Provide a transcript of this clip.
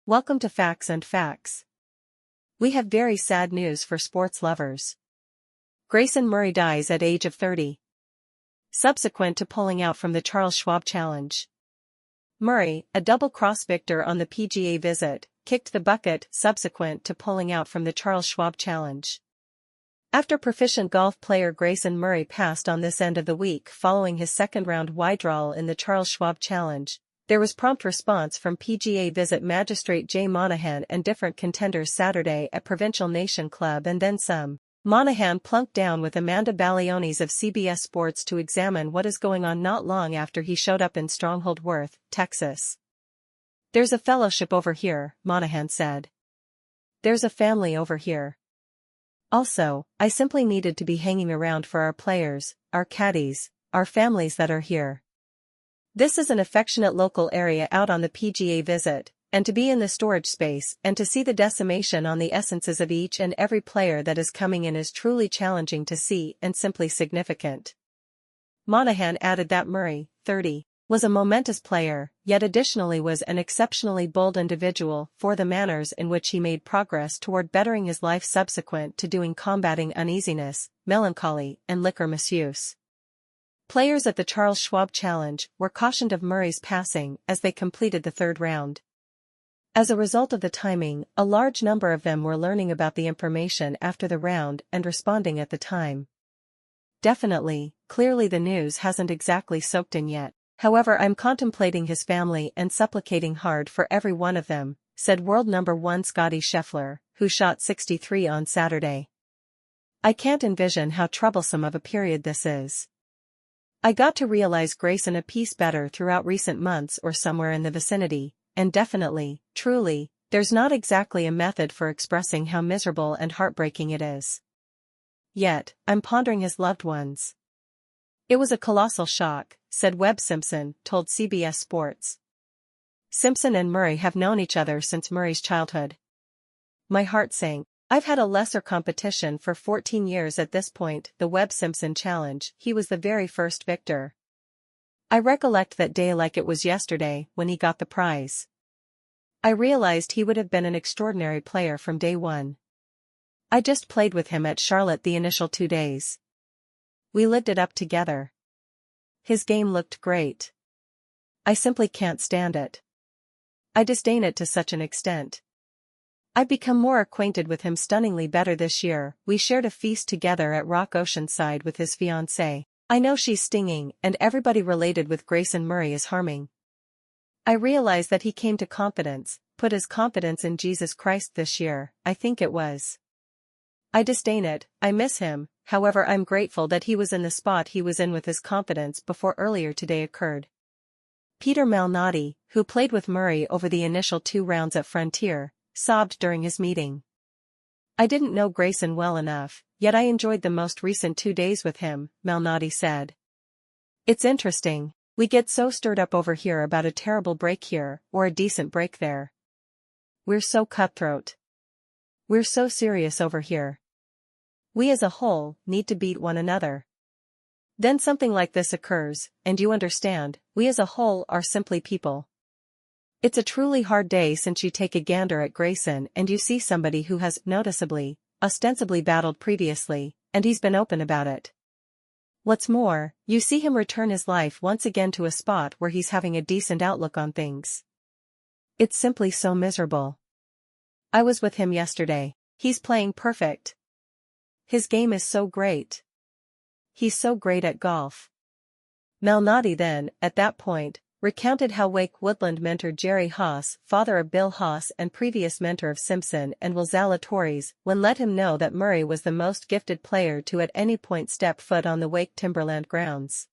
Welcome to Facts and Facts. We have very sad news for sports lovers. Grayson Murray dies at age of 30. Subsequent to pulling out from the Charles Schwab Challenge. Murray, a double-cross victor on the PGA Visit, kicked the bucket subsequent to pulling out from the Charles Schwab Challenge. After proficient golf player Grayson Murray passed on this end of the week following his second-round withdrawal in the Charles Schwab Challenge, there was prompt response from PGA Visit magistrate Jay Monahan and different contenders Saturday at Provincial Nation Club and then some. Monahan plunked down with Amanda Balionis of CBS Sports to examine what is going on not long after he showed up in Stronghold Worth, Texas. "There's a fellowship over here," Monahan said. "There's a family over here. Also, I simply needed to be hanging around for our players, our caddies, our families that are here. This is an affectionate local area out on the PGA Visit, and to be in the storage space and to see the decimation on the essences of each and every player that is coming in is truly challenging to see and simply significant." Monahan added that Murray, 30, was a momentous player, yet additionally was an exceptionally bold individual for the manners in which he made progress toward bettering his life subsequent to combating uneasiness, melancholy, and liquor misuse. Players at the Charles Schwab Challenge were cautioned of Murray's passing as they completed the third round. As a result of the timing, a large number of them were learning about the information after the round and responding at the time. Clearly the news hasn't exactly soaked in yet. However, I'm contemplating his family and supplicating hard for every one of them, said world number 1 Scottie Scheffler, who shot 63 on Saturday. "I can't envision how troublesome of a period this is. I got to realize Grayson a piece better throughout recent months or somewhere in the vicinity, and definitely, truly, there's not exactly a method for expressing how miserable and heartbreaking it is. Yet, I'm pondering his loved ones. It was a colossal shock," said Webb Simpson, told CBS Sports. "Simpson and Murray have known each other since Murray's childhood. My heart sank. I've had a lesser competition for 14 years at this point, the Webb Simpson Challenge. He was the very first victor. I recollect that day like it was yesterday when he got the prize. I realized he would have been an extraordinary player from day one. I just played with him at Charlotte the initial 2 days. We lived it up together. His game looked great. I simply can't stand it. I disdain it to such an extent. I've become more acquainted with him stunningly better this year. We shared a feast together at Rock Oceanside with his fiancée. I know she's stinging and everybody related with Grayson Murray is harming. I realize that he came to confidence, put his confidence in Jesus Christ this year, I think it was. I disdain it, I miss him, however I'm grateful that he was in the spot he was in with his confidence before earlier today occurred." Peter Malnati, who played with Murray over the initial 2 rounds at Frontier, sobbed during his meeting. "I didn't know Grayson well enough, yet I enjoyed the most recent 2 days with him," Malnati said. "It's interesting, we get so stirred up over here about a terrible break here, or a decent break there. We're so cutthroat. We're so serious over here. We as a whole need to beat one another. Then something like this occurs, and you understand, we as a whole are simply people. It's a truly hard day since you take a gander at Grayson and you see somebody who has noticeably, ostensibly battled previously, and he's been open about it. What's more, you see him return his life once again to a spot where he's having a decent outlook on things. It's simply so miserable. I was with him yesterday. He's playing perfect. His game is so great. He's so great at golf." Malnati then, at that point, recounted how Wake Woodland mentor Jerry Haas, father of Bill Haas and previous mentor of Simpson and Will Zalatoris, when let him know that Murray was the most gifted player to at any point step foot on the Wake Timberland grounds.